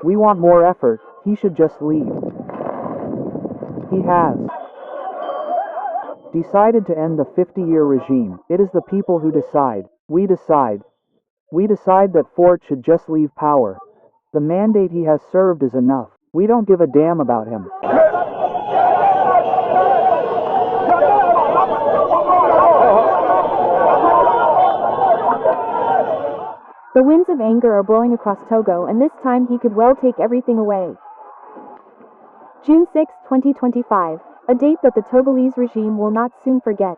We want more effort. He should just leave. He has decided to end the 50-year regime. It is the people who decide. We decide. We decide that Ford should just leave power. The mandate he has served is enough. We don't give a damn about him. The winds of anger are blowing across Togo, and this time he could well take everything away. June 6, 2025, a date that the Togolese regime will not soon forget.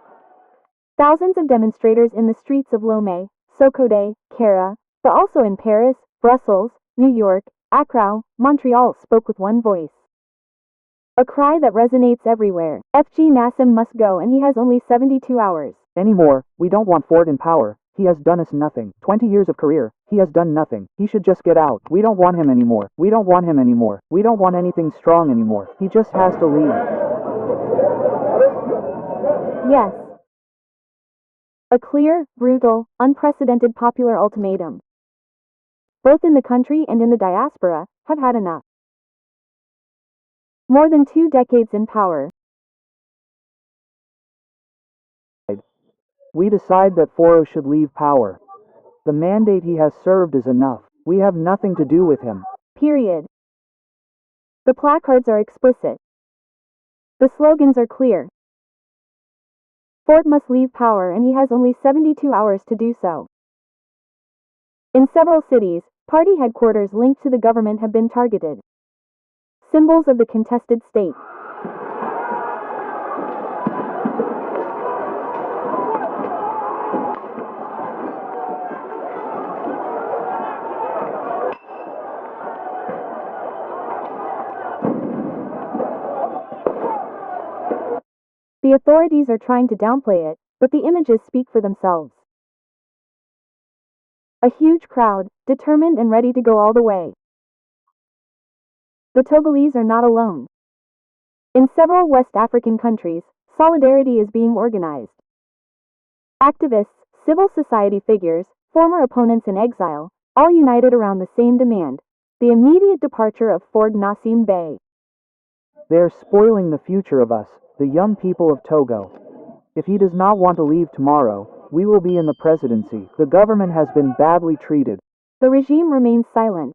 Thousands of demonstrators in the streets of Lomé, Sokodé, Kara, but also in Paris, Brussels, New York, Accra, Montreal spoke with one voice. A cry that resonates everywhere. FG Nassim must go, and he has only 72 hours. Anymore, we don't want Ford in power. He has done us nothing. 20 years of career, he has done nothing. He should just get out. We don't want him anymore. We don't want him anymore. We don't want anything strong anymore. He just has to leave. Yes. A clear, brutal, unprecedented popular ultimatum. Both in the country and in the diaspora have had enough. More than 2 decades in power. We decide that Foro should leave power. The mandate he has served is enough. We have nothing to do with him. Period. The placards are explicit. The slogans are clear. Ford must leave power, and he has only 72 hours to do so. In several cities, party headquarters linked to the government have been targeted. Symbols of the contested state. The authorities are trying to downplay it, but the images speak for themselves. A huge crowd, determined and ready to go all the way. The Togolese are not alone. In several West African countries, solidarity is being organized. Activists, civil society figures, former opponents in exile, all united around the same demand: the immediate departure of Ford Nassim Bey. They are spoiling the future of us, the young people of Togo. If he does not want to leave tomorrow, we will be in the presidency. The government has been badly treated. The regime remains silent.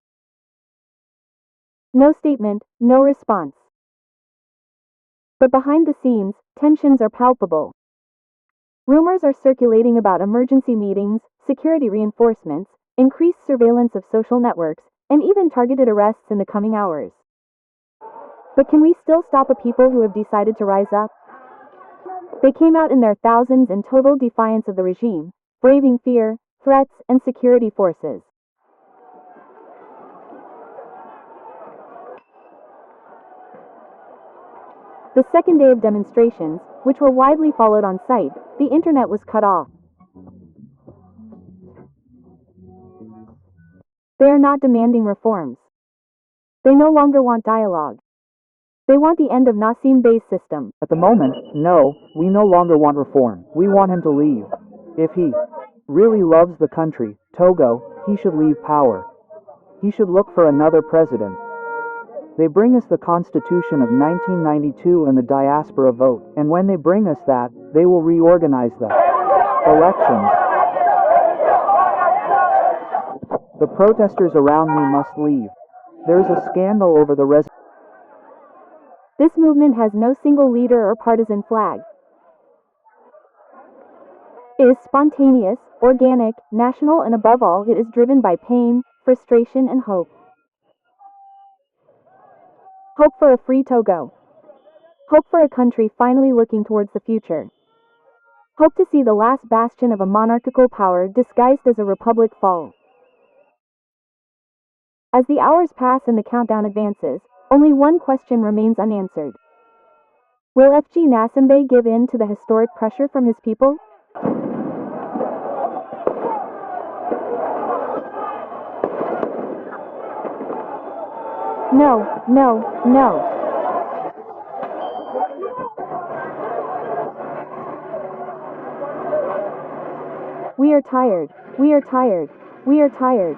No statement, no response. But behind the scenes, tensions are palpable. Rumors are circulating about emergency meetings, security reinforcements, increased surveillance of social networks, and even targeted arrests in the coming hours. But can we still stop a people who have decided to rise up? They came out in their thousands in total defiance of the regime, braving fear, threats, and security forces. The second day of demonstrations, which were widely followed on site, the internet was cut off. They are not demanding reforms. They no longer want dialogue. They want the end of Nassim Bey's system. At the moment, no, we no longer want reform. We want him to leave. If he really loves the country, Togo, he should leave power. He should look for another president. They bring us the Constitution of 1992 and the diaspora vote, and when they bring us that, they will reorganize the elections. The protesters around me must leave. There is a scandal over the This movement has no single leader or partisan flag. It is spontaneous, organic, national, and above all, it is driven by pain, frustration, and hope. Hope for a free Togo. Hope for a country finally looking towards the future. Hope to see the last bastion of a monarchical power disguised as a republic fall. As the hours pass and the countdown advances, only one question remains unanswered. Will FG Nassim Bey give in to the historic pressure from his people? No, no, no. We are tired. We are tired. We are tired.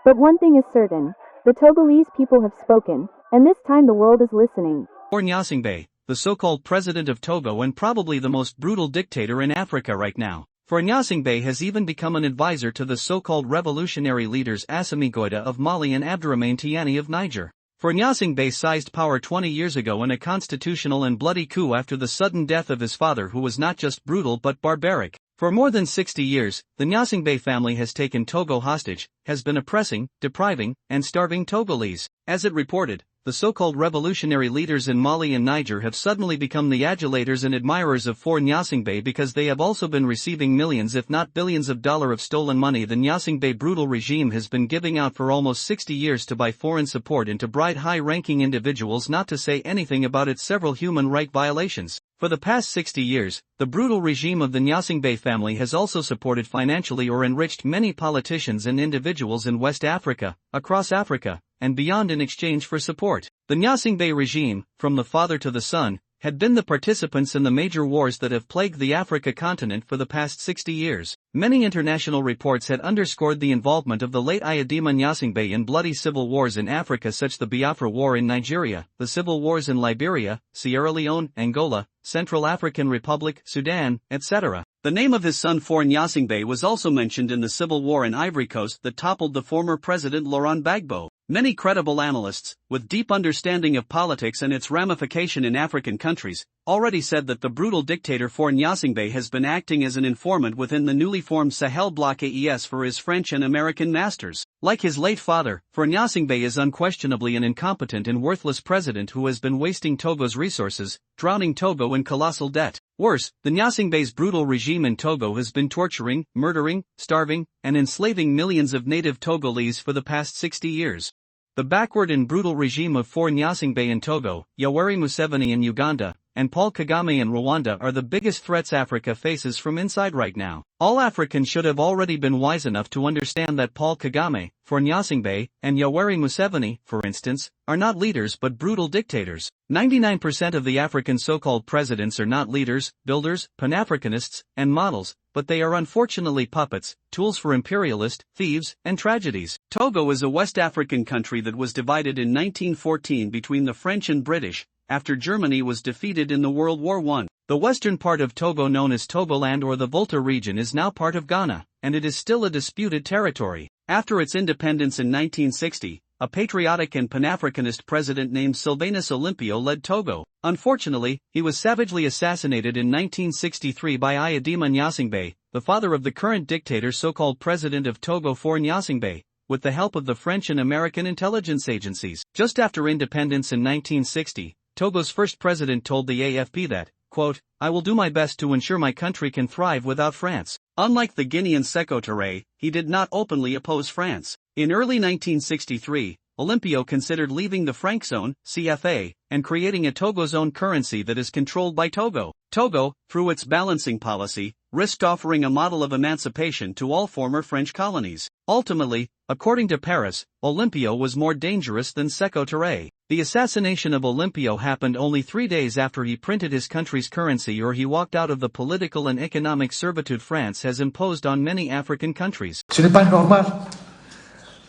But one thing is certain. The Togolese people have spoken, and this time the world is listening. Faure Gnassingbé, the so-called president of Togo and probably the most brutal dictator in Africa right now. Faure Gnassingbé has even become an advisor to the so-called revolutionary leaders Assimi Goïta of Mali and Abdourahmane Tiani of Niger. Faure Gnassingbé seized power 20 years ago in a constitutional and bloody coup after the sudden death of his father, who was not just brutal but barbaric. For more than 60 years, the Gnassingbé family has taken Togo hostage, has been oppressing, depriving, and starving Togolese. As it reported, the so-called revolutionary leaders in Mali and Niger have suddenly become the adulators and admirers of Faure Gnassingbé because they have also been receiving millions if not billions of dollars of stolen money the Gnassingbé brutal regime has been giving out for almost 60 years to buy foreign support and to bribe high-ranking individuals, not to say anything about its several human rights violations. For the past 60 years, the brutal regime of the Gnassingbé family has also supported financially or enriched many politicians and individuals in West Africa, across Africa, and beyond in exchange for support. The Gnassingbé regime, from the father to the son, had been the participants in the major wars that have plagued the Africa continent for the past 60 years. Many international reports had underscored the involvement of the late Ayadima Gnassingbé in bloody civil wars in Africa, such as the Biafra War in Nigeria, the civil wars in Liberia, Sierra Leone, Angola, Central African Republic, Sudan, etc. The name of his son Faure Gnassingbé was also mentioned in the civil war in Ivory Coast that toppled the former president Laurent Gbagbo. Many credible analysts, with deep understanding of politics and its ramification in African countries, already said that the brutal dictator Faure Gnassingbé has been acting as an informant within the newly formed Sahel Bloc AES for his French and American masters. Like his late father, Faure Gnassingbé is unquestionably an incompetent and worthless president who has been wasting Togo's resources, drowning Togo in colossal debt. Worse, the Gnassingbé's brutal regime in Togo has been torturing, murdering, starving, and enslaving millions of native Togolese for the past 60 years. The backward and brutal regime of Faure Gnassingbé in Togo, Yoweri Museveni in Uganda, and Paul Kagame in Rwanda are the biggest threats Africa faces from inside right now. All Africans should have already been wise enough to understand that Paul Kagame, Faure Gnassingbé, and Yoweri Museveni, for instance, are not leaders but brutal dictators. 99% of the African so-called presidents are not leaders, builders, Pan-Africanists, and models, but they are unfortunately puppets, tools for imperialist, thieves, and tragedies. Togo is a West African country that was divided in 1914 between the French and British, after Germany was defeated in the World War I. The western part of Togo, known as Togoland or the Volta region, is now part of Ghana, and it is still a disputed territory. After its independence in 1960, a patriotic and Pan-Africanist president named Sylvanus Olympio led Togo. Unfortunately, he was savagely assassinated in 1963 by Ayadima Gnassingbé, the father of the current dictator, so-called president of Togo Faure Gnassingbé, with the help of the French and American intelligence agencies. Just after independence in 1960, Togo's first president told the AFP that, quote, "I will do my best to ensure my country can thrive without France." Unlike the Guinean Sékou Touré, he did not openly oppose France. In early 1963, Olympio considered leaving the franc zone, CFA, and creating a Togo's own currency that is controlled by Togo. Togo, through its balancing policy, risked offering a model of emancipation to all former French colonies. Ultimately, according to Paris, Olympio was more dangerous than Sékou Touré. The assassination of Olympio happened only 3 days after he printed his country's currency, or he walked out of the political and economic servitude France has imposed on many African countries. Ce n'est pas normal.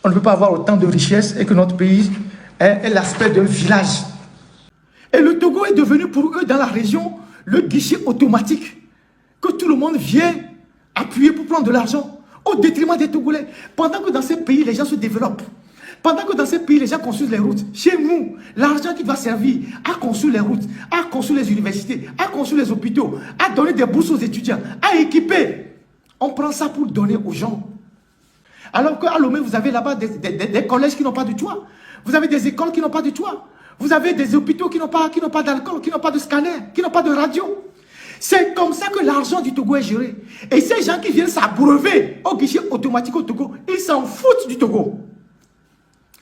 On ne peut pas avoir autant de richesses et que notre pays ait l'aspect d'un village. Et le Togo est devenu pour eux dans la région le guichet automatique que tout le monde vient appuyer pour prendre de l'argent au détriment des Togolais. Pendant que dans ces pays, les gens se développent. Pendant que dans ces pays, les gens construisent les routes. Chez nous, l'argent qui doit servir à construire les routes, à construire les universités, à construire les hôpitaux, à donner des bourses aux étudiants, à équiper, on prend ça pour donner aux gens. Alors qu'à Lomé, vous avez là-bas des collèges qui n'ont pas de toit. Vous avez des écoles qui n'ont pas de toit. Vous avez des hôpitaux qui n'ont pas d'alcool, qui n'ont pas de scanner, qui n'ont pas de radio. C'est comme ça que l'argent du Togo est géré. Et ces gens qui viennent s'abreuver au guichet automatique au Togo, ils s'en foutent du Togo,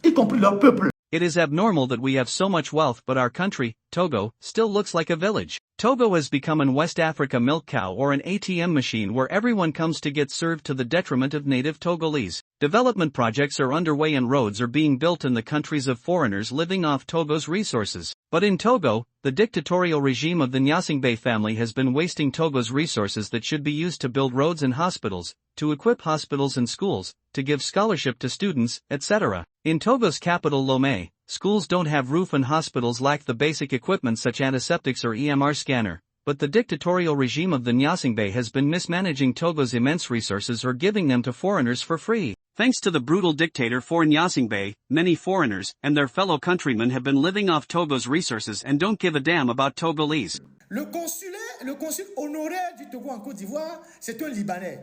y compris leur peuple. It is abnormal that we have so much wealth but our country, Togo, still looks like a village. Togo has become an West Africa milk cow or an ATM machine where everyone comes to get served to the detriment of native Togolese. Development projects are underway and roads are being built in the countries of foreigners living off Togo's resources. But in Togo, the dictatorial regime of the Nyasingbe family has been wasting Togo's resources that should be used to build roads and hospitals, to equip hospitals and schools, to give scholarship to students, etc. In Togo's capital Lomé, schools don't have roof and hospitals lack the basic equipment such as antiseptics or EMR scanner, but the dictatorial regime of the Nyasingbe has been mismanaging Togo's immense resources or giving them to foreigners for free. Thanks to the brutal dictator for Nyasingbe, many foreigners and their fellow countrymen have been living off Togo's resources and don't give a damn about Togolese. Le consul honoraire du Togo en Côte d'Ivoire, c'est un Libanais.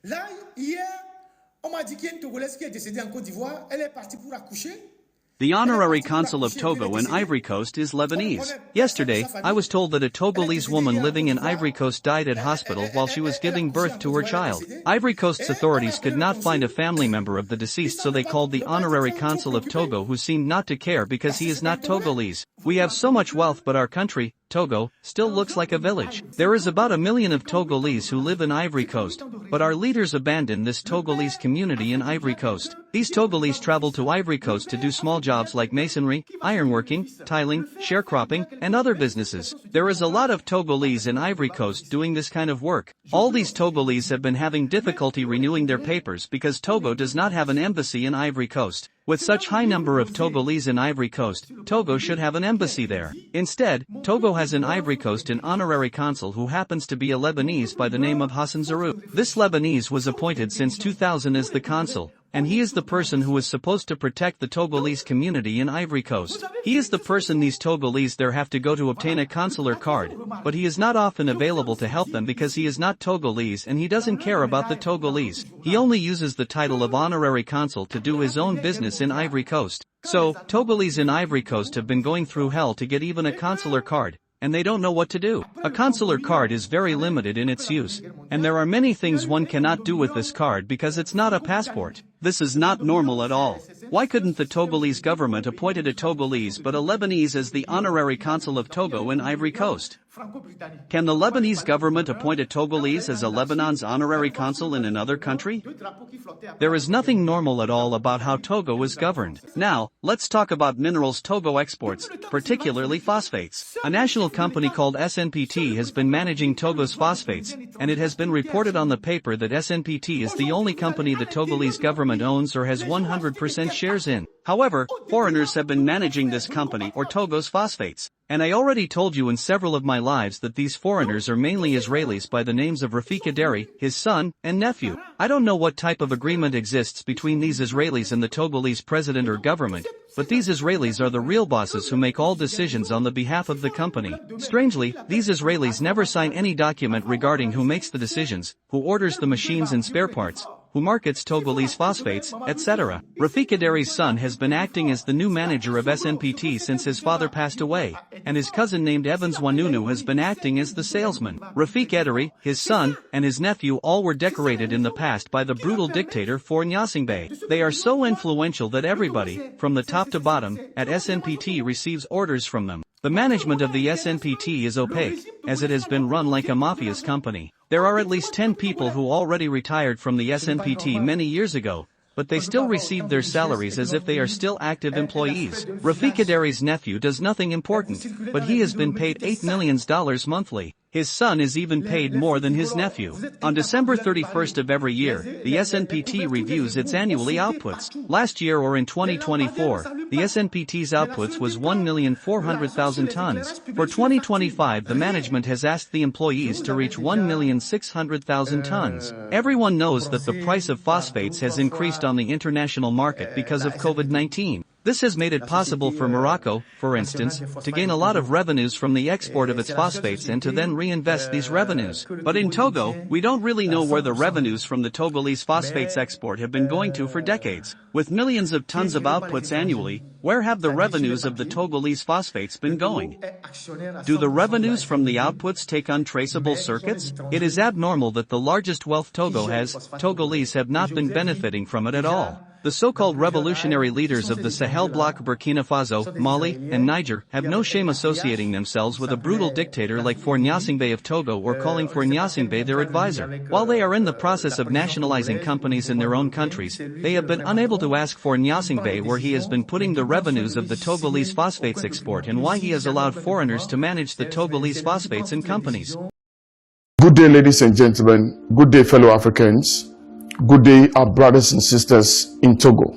Là, hier, on m'a dit qu'il y a une Togolaise qui est décédée en Côte d'Ivoire. Elle est partie pour accoucher. The honorary consul of Togo in Ivory Coast is Lebanese. Yesterday, I was told that a Togolese woman living in Ivory Coast died at hospital while she was giving birth to her child. Ivory Coast's authorities could not find a family member of the deceased, so they called the honorary consul of Togo, who seemed not to care because he is not Togolese. We have so much wealth, but our country, Togo, still looks like a village. There is about 1 million of Togolese who live in Ivory Coast, but our leaders abandoned this Togolese community in Ivory Coast. These Togolese travel to Ivory Coast to do small jobs like masonry, ironworking, tiling, sharecropping, and other businesses. There is a lot of Togolese in Ivory Coast doing this kind of work. All these Togolese have been having difficulty renewing their papers because Togo does not have an embassy in Ivory Coast. With such high number of Togolese in Ivory Coast, Togo should have an embassy there. Instead, Togo has in Ivory Coast an honorary consul who happens to be a Lebanese by the name of Hassan Zarouk. This Lebanese was appointed since 2000 as the consul, and he is the person who is supposed to protect the Togolese community in Ivory Coast. He is the person these Togolese there have to go to obtain a consular card, but he is not often available to help them because he is not Togolese and he doesn't care about the Togolese. He only uses the title of honorary consul to do his own business in Ivory Coast. So, Togolese in Ivory Coast have been going through hell to get even a consular card, and they don't know what to do. A consular card is very limited in its use, and there are many things one cannot do with this card because it's not a passport. This is not normal at all. Why couldn't the Togolese government appointed a Togolese but a Lebanese as the honorary consul of Togo in Ivory Coast? Can the Lebanese government appoint a Togolese as a Lebanon's honorary consul in another country? There is nothing normal at all about how Togo is governed. Now, let's talk about minerals Togo exports, particularly phosphates. A national company called SNPT has been managing Togo's phosphates, and it has been reported on the paper that SNPT is the only company the Togolese government owns or has 100% shares in. However, foreigners have been managing this company or Togo's phosphates. And I already told you in several of my lives that these foreigners are mainly Israelis by the names of Rafik Aderi, his son, and nephew. I don't know what type of agreement exists between these Israelis and the Togolese president or government, but these Israelis are the real bosses who make all decisions on the behalf of the company. Strangely, these Israelis never sign any document regarding who makes the decisions, who orders the machines and spare parts, who markets Togolese phosphates, etc. Rafik Aderi's son has been acting as the new manager of SNPT since his father passed away, and his cousin named Evans Wanunu has been acting as the salesman. Rafik Aderi, his son, and his nephew all were decorated in the past by the brutal dictator for Nyasingbe. They are so influential that everybody, from the top to bottom, at SNPT receives orders from them. The management of the SNPT is opaque, as it has been run like a mafia's company. There are at least 10 people who already retired from the SNPT many years ago, but they still receive their salaries as if they are still active employees. Rafik Aderi's nephew does nothing important, but he has been paid $8 million monthly. His son is even paid more than his nephew. On December 31st of every year, the SNPT reviews its annually outputs. Last year or in 2024, the SNPT's outputs was 1,400,000 tons. For 2025, the management has asked the employees to reach 1,600,000 tons. Everyone knows that the price of phosphates has increased on the international market because of COVID-19. This has made it possible for Morocco, for instance, to gain a lot of revenues from the export of its phosphates and to then reinvest these revenues. But in Togo, we don't really know where the revenues from the Togolese phosphates export have been going to for decades. With millions of tons of outputs annually, where have the revenues of the Togolese phosphates been going? Do the revenues from the outputs take untraceable circuits? It is abnormal that the largest wealth Togo has, Togolese have not been benefiting from it at all. the so-called revolutionary leaders of the Sahel bloc Burkina Faso, Mali, and Niger have no shame associating themselves with a brutal dictator like Gnassingbé of Togo or calling for Gnassingbé their advisor. While they are in the process of nationalizing companies in their own countries, they have been unable to ask for Gnassingbé where he has been putting the revenues of the Togolese phosphates export and why he has allowed foreigners to manage the Togolese phosphates and companies. Good day, ladies and gentlemen. Good day, fellow Africans. Good day, our brothers and sisters in Togo.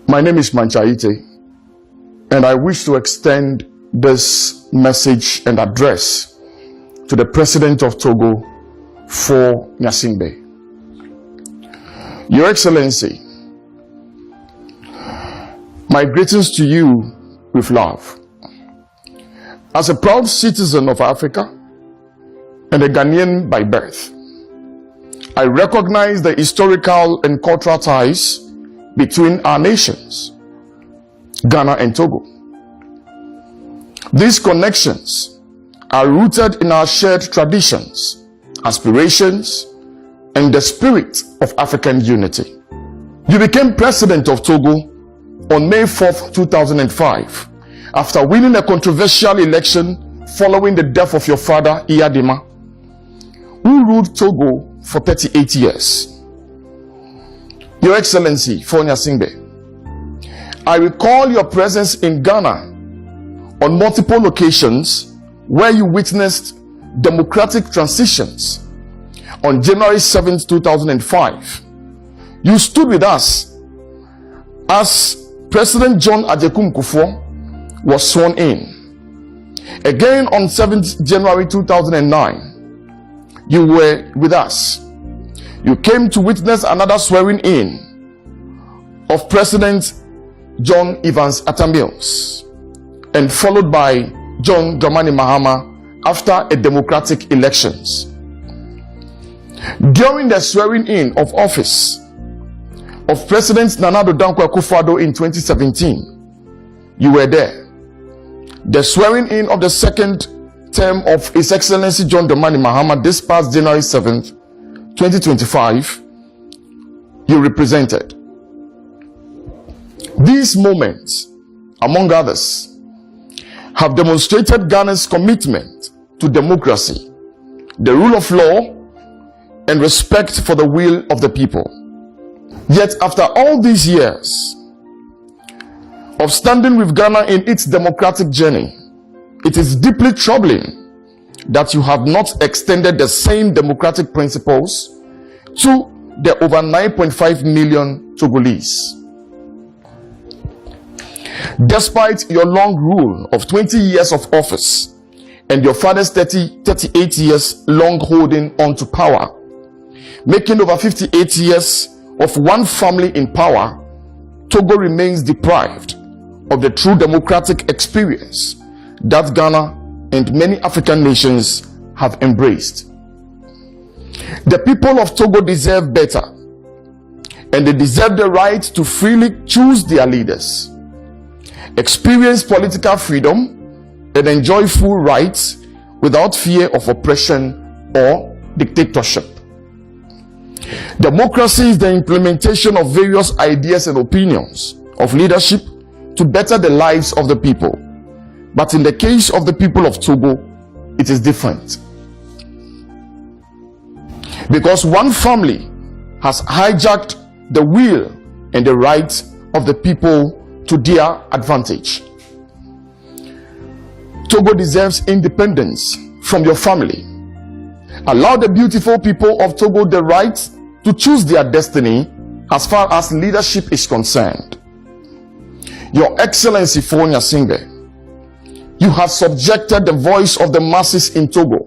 My name is Manchaite, and I wish to extend this message and address to the President of Togo for Gnassingbé. Your Excellency, my greetings to you with love. As a proud citizen of Africa and a Ghanaian by birth, I recognize the historical and cultural ties between our nations, Ghana and Togo. These connections are rooted in our shared traditions, aspirations, and the spirit of African unity. You became president of Togo on May 4th, 2005, after winning a controversial election following the death of your father, Iyadema, who ruled Togo for 38 years. Your Excellency, for Gnassingbé, I recall your presence in Ghana on multiple occasions where you witnessed democratic transitions. On January 7th, 2005, you stood with us as President John Adjekum Kufuor was sworn in. Again on 7th January 2009, you were with us. You came to witness another swearing in of President John Evans Atta Mills, and followed by John Dramani Mahama after a democratic elections. During the swearing in of office of President Nana Addo Dankwa Akufo-Addo in 2017, you were there. The swearing in of the second term of His Excellency John Dramani Mahama this past January 7th, 2025, you represented. These moments, among others, have demonstrated Ghana's commitment to democracy, the rule of law, and respect for the will of the people. Yet after all these years of standing with Ghana in its democratic journey, it is deeply troubling that you have not extended the same democratic principles to the over 9.5 million Togolese. Despite your long rule of 20 years of office and your father's 38 years long holding on to power, making over 58 years of one family in power, Togo remains deprived of the true democratic experience that Ghana and many African nations have embraced. The people of Togo deserve better, and they deserve the right to freely choose their leaders, experience political freedom, and enjoy full rights without fear of oppression or dictatorship. Democracy is the implementation of various ideas and opinions of leadership to better the lives of the people. But in the case of the people of Togo, it is different. Because one family has hijacked the will and the rights of the people to their advantage. Togo deserves independence from your family. Allow the beautiful people of Togo the right to choose their destiny as far as leadership is concerned. Your Excellency for Gnassingbé, you have subjected the voice of the masses in Togo.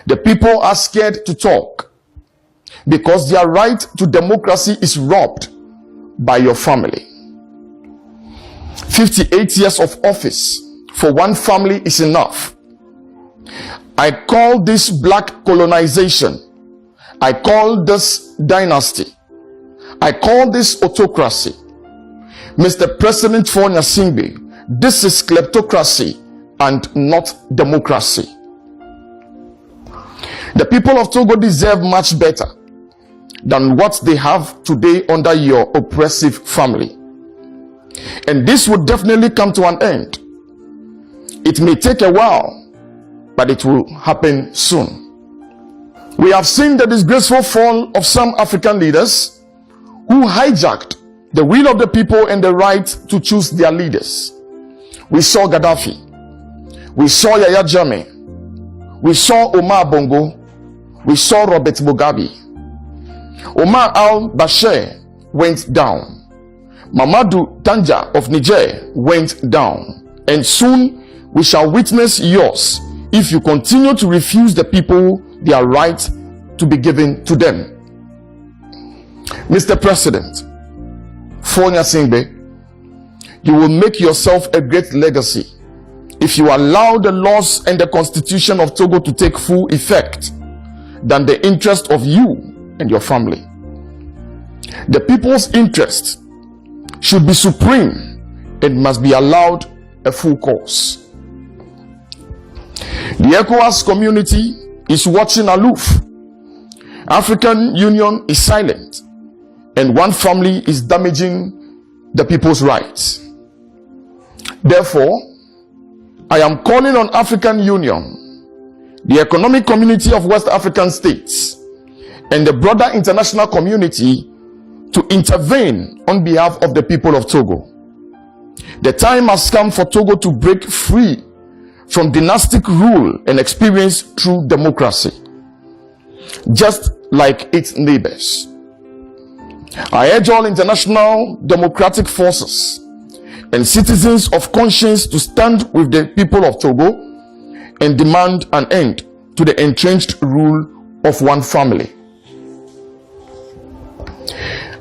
The people are scared to talk because their right to democracy is robbed by your family. 58 years of office for one family is enough. I call this black colonization. I call this dynasty. I call this autocracy. Mr. President for Gnassingbé, this is kleptocracy and not democracy. The people of Togo deserve much better. than what they have today under your oppressive family. And this would definitely come to an end. It may take a while, but it will happen soon. We have seen the disgraceful fall of some African leaders who hijacked the will of the people and the right to choose their leaders. We saw Gaddafi. We saw Yahya Jammeh. We saw Omar Bongo. We saw Robert Mugabe. Omar al-Bashir went down. Mamadou Tanja of Niger went down. And soon we shall witness yours if you continue to refuse the people their right to be given to them. Mr. President, for Nyasimbe, you will make yourself a great legacy if you allow the laws and the constitution of Togo to take full effect than the interest of you and your family. The people's interest should be supreme and must be allowed a full course. The ECOWAS community is watching aloof. African Union is silent, and one family is damaging the people's rights. Therefore, I am calling on African Union, the Economic Community of West African States, and the broader international community to intervene on behalf of the people of Togo. The time has come for Togo to break free from dynastic rule and experience true democracy, just like its neighbors. I urge all international democratic forces and citizens of conscience to stand with the people of Togo and demand an end to the entrenched rule of one family.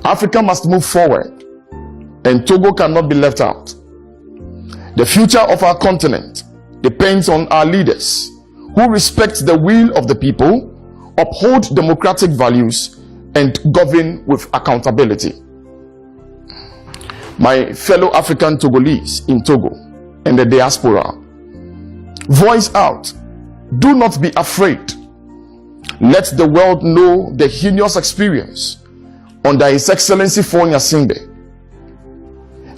Africa must move forward, and Togo cannot be left out. The future of our continent depends on our leaders who respect the will of the people, uphold democratic values, and govern with accountability. My fellow African Togolese in Togo and the diaspora, voice out. Do not be afraid. Let the world know the heinous experience under His Excellency For Nyasimbe.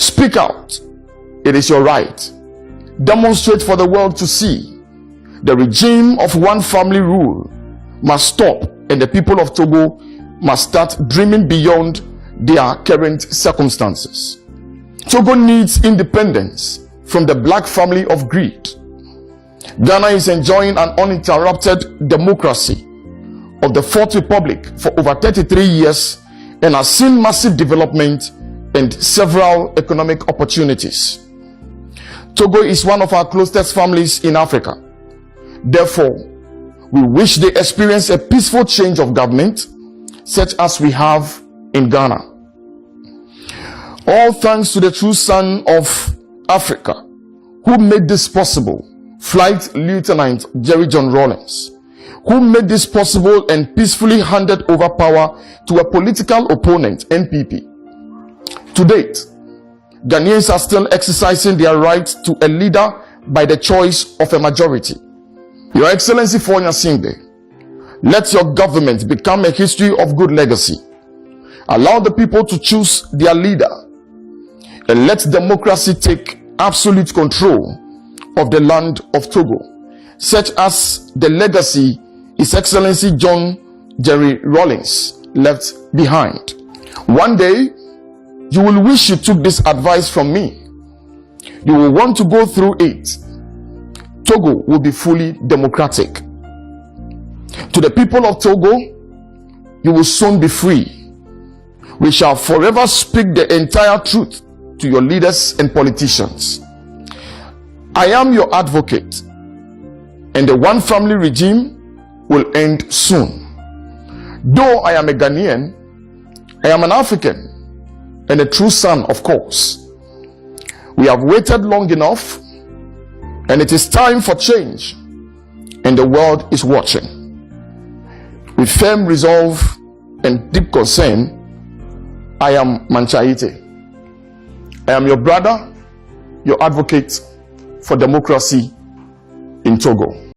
Speak out. It is your right. Demonstrate for the world to see. The regime of one family rule must stop, and the people of Togo must start dreaming beyond their current circumstances. Togo needs independence from the black family of greed. Ghana is enjoying an uninterrupted democracy of the Fourth Republic for over 33 years and has seen massive development and several economic opportunities. Togo is one of our closest families in Africa. Therefore, we wish they experience a peaceful change of government such as we have in Ghana. All thanks to the true son of Africa who made this possible, Flight Lieutenant Jerry John Rawlings, who made this possible and peacefully handed over power to a political opponent, NPP. To date, Ghanaians are still exercising their right to a leader by the choice of a majority. Your Excellency For Nyasimbe, let your government become a history of good legacy. Allow the people to choose their leader, and let democracy take absolute control of the land of Togo, such as the legacy His Excellency John Jerry Rawlings left behind. One day, you will wish you took this advice from me. You will want to go through it. Togo will be fully democratic. To the people of Togo, you will soon be free. We shall forever speak the entire truth to your leaders and politicians. I am your advocate, and the one family regime will end soon. Though I am a Ghanaian, I am an African and a true son, of course. We have waited long enough, and it is time for change, and the world is watching. With firm resolve and deep concern, I am Manchaite. I am your brother, your advocate for democracy in Togo.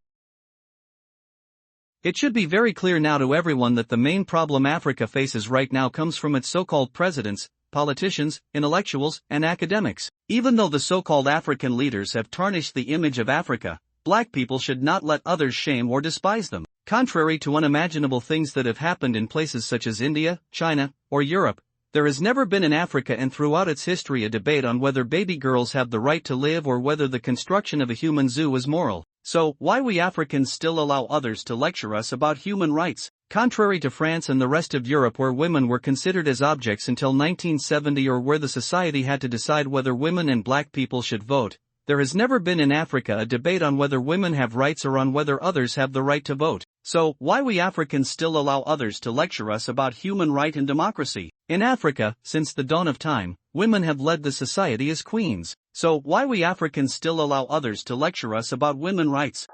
It should be very clear now to everyone that the main problem Africa faces right now comes from its so-called presidents, politicians, intellectuals, and academics. Even though the so-called African leaders have tarnished the image of Africa, black people should not let others shame or despise them. Contrary to unimaginable things that have happened in places such as India, China, or Europe, there has never been in Africa and throughout its history a debate on whether baby girls have the right to live or whether the construction of a human zoo is moral. So, why we Africans still allow others to lecture us about human rights? Contrary to France and the rest of Europe, where women were considered as objects until 1970, or where the society had to decide whether women and black people should vote, there has never been in Africa a debate on whether women have rights or on whether others have the right to vote. So, why we Africans still allow others to lecture us about human right and democracy? In Africa, since the dawn of time, women have led the society as queens. So, why we Africans still allow others to lecture us about women rights?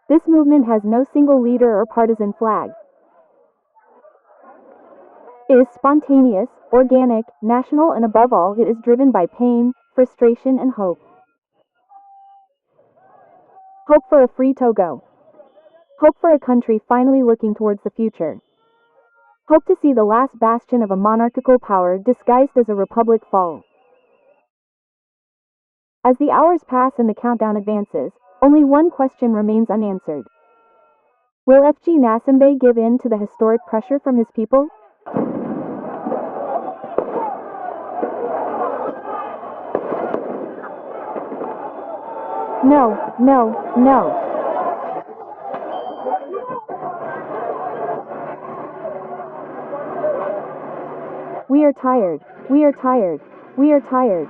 This movement has no single leader or partisan flag. It is spontaneous, organic, national, and above all, it is driven by pain, frustration, and hope. Hope for a free Togo. Hope for a country finally looking towards the future. Hope to see the last bastion of a monarchical power disguised as a republic fall. As the hours pass and the countdown advances, only one question remains unanswered. Will FG Nasimbe give in to the historic pressure from his people? No, no, no. We are tired. We are tired. We are tired.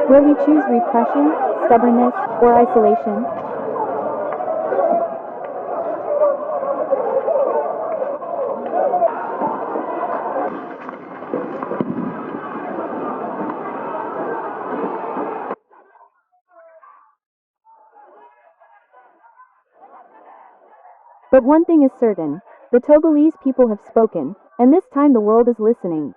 Will he choose repression, stubbornness, or isolation? But one thing is certain, the Togolese people have spoken, and this time the world is listening.